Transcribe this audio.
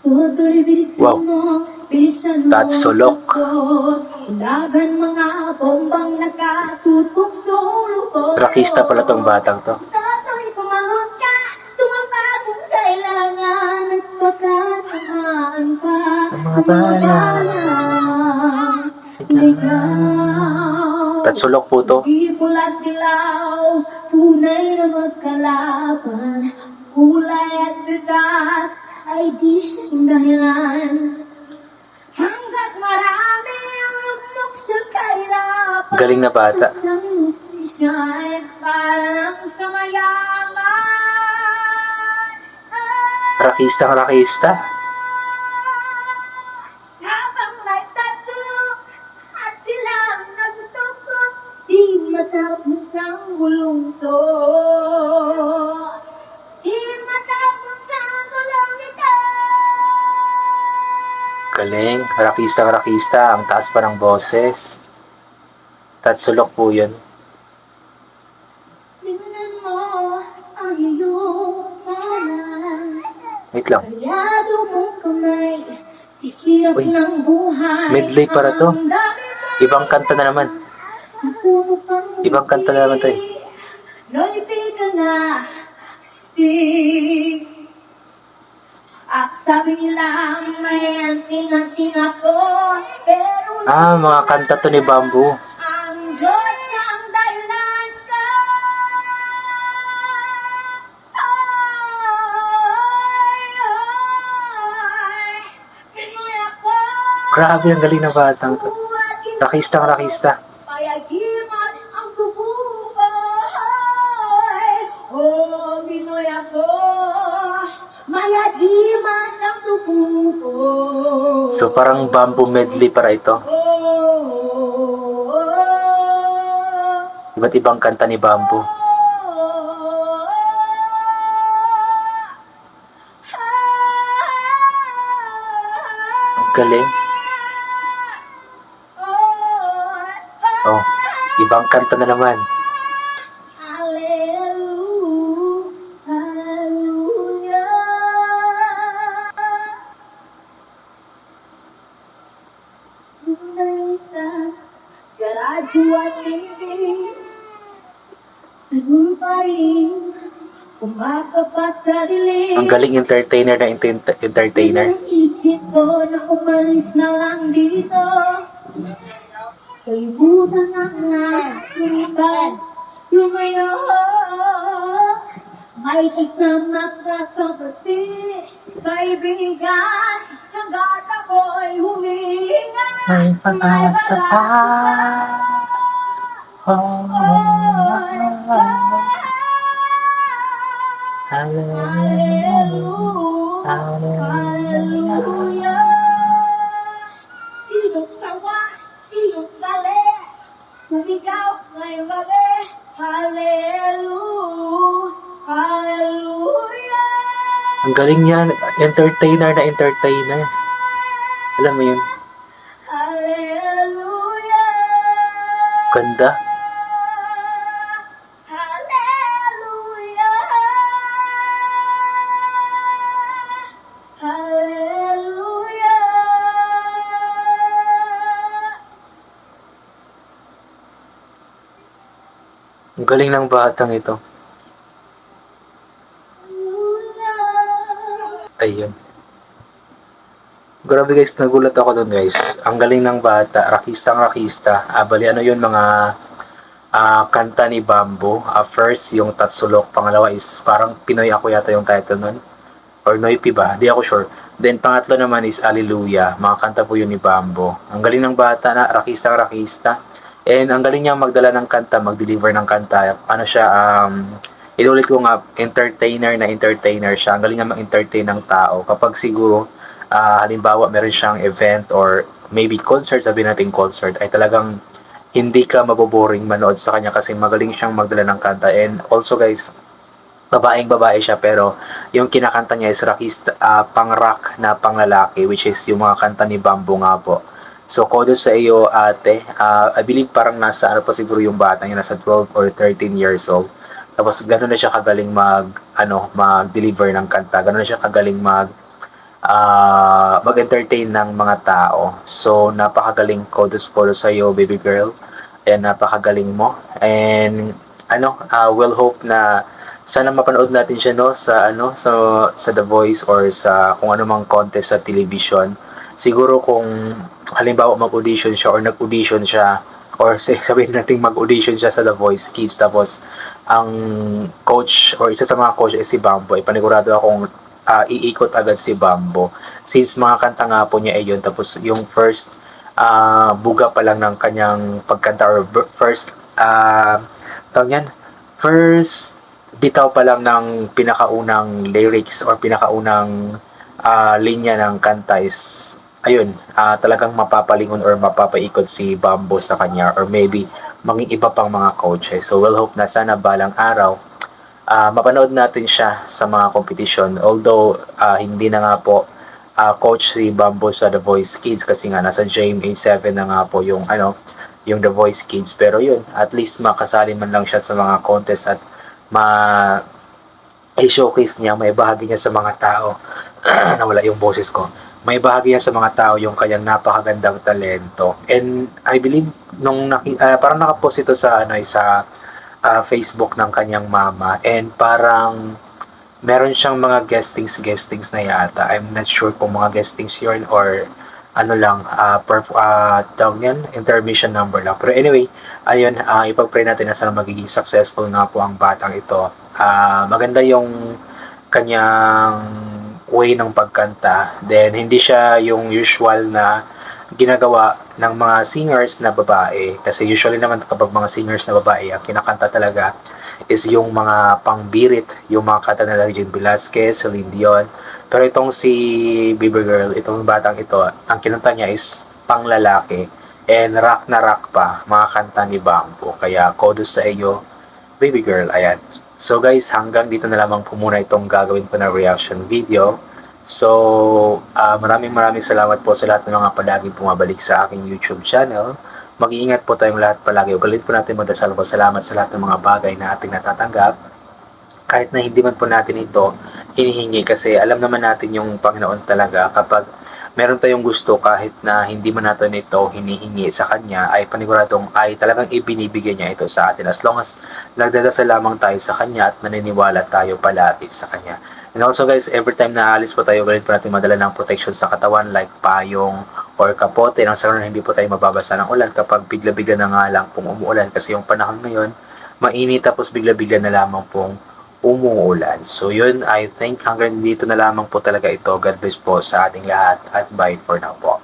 Wow. That's Sulok. Rakista pala tong batang to. Ang mga bala. That's Sulok po to. Tunay na magkalaban, kulay at bigat ay di siyang dahilan. Hanggat marami ang lugmok sa kahirapan, Galing na bata. ng hustisya ay parang sa mayaman. Rakista. Habang may tatlo at silang nagtukot, di matapos ang gulong to. Di matapos ang gulong ito. Galing. Rakista. Ang taas pa ng boses. That's Sulok po yun. Tingnan mo ang iyong kanan. Wait lang. Kayado mong kamay, sa hirap Uy, ng buhay. medley para to. Ang dami mong Ibang kanta na naman. napuno pang Ibang kanta na naman to eh. Noy ka na, sting. At sabi nila may anting-anting ako, pero Mga kanta to ni Bamboo. ang Diyos ang dahilan ko. Pinoy ako. Grabe, ang galing ng batang to. Rakista. Payagiman ang bubuhay. Oh, Pinoy ako. Mayagiman ang bubuhay. So parang Bamboo medley para ito. Iba't ibang kanta ni Bamboo. Ang galing. Oh, ibang kanta na naman. Ang galing entertainer na entertainer. Isip ko na umalis na lang dito. Kaibutan ang nagsulipan. Lumayo. May kasama ka sa pati. Kaibigan. Hanggat ako'y huminga. May pag-asa pa. Hallelujah. Sinong sawa, sinong mali, sumigaw ngayong gabi. Hallelujah. Ang galing yan. Entertainer na entertainer. Alam mo yun? Hallelujah. Ganda. Hallelujah. Hallelujah. Ang galing ng batang ito. Ayun. Grabe guys, nagulat ako dun guys. Ang galing ng bata. Rakista. Bali ano yun, mga kanta ni Bamboo. First, yung Tatsulok. Pangalawa is parang Pinoy Ako yata yung title nun. Or Noipi ba? Di ako sure. Then pangatlo naman is Alleluia. Mga kanta po yun ni Bamboo. Ang galing ng bata na rakista. And ang galing niya magdala ng kanta, mag-deliver ng kanta. Ano siya, inulit ko nga, entertainer siya. Ang galing niya mag-entertain ng tao. Kapag siguro, halimbawa meron siyang event or maybe concert, sabihin natin concert, ay talagang hindi ka maboboring manood sa kanya kasi magaling siyang magdala ng kanta. And also guys, babae siya pero yung kinakanta niya is pang-rock na panglalaki, which is yung mga kanta ni Bamboo nga po. So kudos sa iyo ate. I believe parang nasa ano pa siguro yung bata niya, nasa 12 or 13 years old. Tapos gano'n na siya kagaling mag-deliver ng kanta. Gano'n na siya kagaling mag-entertain ng mga tao. So, napakagaling, kudos sa iyo, baby girl. Ayan, napakagaling mo. And we'll hope na sana mapanood natin siya no sa The Voice or sa kung anumang contest sa television. Siguro kung halimbawa mag-audition siya or nag-audition siya or sabihin natin mag-audition siya sa The Voice Kids tapos ang coach or isa sa mga coach ay si Bambo, ay panigurado akong iikot agad si Bambo since mga kanta nga po niya ay yun tapos yung first buga pa lang ng kanyang pagkanta or first tawag yan, first bitaw pa lang ng pinakaunang lyrics or pinakaunang linya ng kanta is ayun, talagang mapapalingon or mapapaikot si Bambo sa kanya or maybe maging iba pang mga coaches. So we'll hope na sana balang araw mapanood natin siya sa mga competition. Although hindi na nga po coach si Bambo sa The Voice Kids kasi nga nasa GMA7 na nga po yung yung The Voice Kids. Pero yun, at least makasali man lang siya sa mga contest at i-showcase niya, may bahagi niya sa mga tao. Nawala yung boses ko. May bahagi niya sa mga tao yung kanyang napakagandang talento. And I believe nung parang nakapost ito sa sa Facebook ng kanyang mama and parang meron siyang mga gestings na yata. I'm not sure kung mga gestings yun or ano lang, tawag yan, intermission number lang. Pero anyway, ayun, ipag-pray natin na sana magiging successful nga po ang batang ito. Maganda yung kanyang way ng pagkanta. Then, hindi siya yung usual na ginagawa ng mga singers na babae. Kasi usually naman kapag mga singers na babae, ang kinakanta talaga is yung mga pangbirit, yung mga kanta na Regine Velasquez, Celine Dion. Pero itong si Baby Girl, itong batang ito, ang kinanta niya is panglalaki. And rock na rock pa, mga kanta ni Bambo. Kaya kudos sa iyo, Baby Girl. Ayan. So guys, hanggang dito na lamang po muna itong gagawin ko na reaction video. So, maraming salamat po sa lahat ng mga palaging pumabalik sa aking YouTube channel. Mag-iingat po tayong lahat palagi. Ugalit po natin magdasal po. Salamat sa lahat ng mga bagay na ating natatanggap. Kahit na hindi man po natin ito hinihingi kasi alam naman natin yung Panginoon talaga kapag meron tayong gusto kahit na hindi man natin ito hinihingi sa Kanya ay paniguradong ay talagang ibinibigay niya ito sa atin as long as nagdadasal lamang tayo sa Kanya at naniniwala tayo palagi sa Kanya. And also guys, every time na alis po tayo, galit po natin madala ng protection sa katawan like payong or kapote nang sa hindi po tayo mababasa ng ulan kapag bigla-bigla na nga lang pong umuulan kasi yung panahon ngayon mainit tapos bigla-bigla na lamang pong umuulan. So yun, I think hanggang dito na lamang po talaga ito. God bless po sa ating lahat at bye for now po.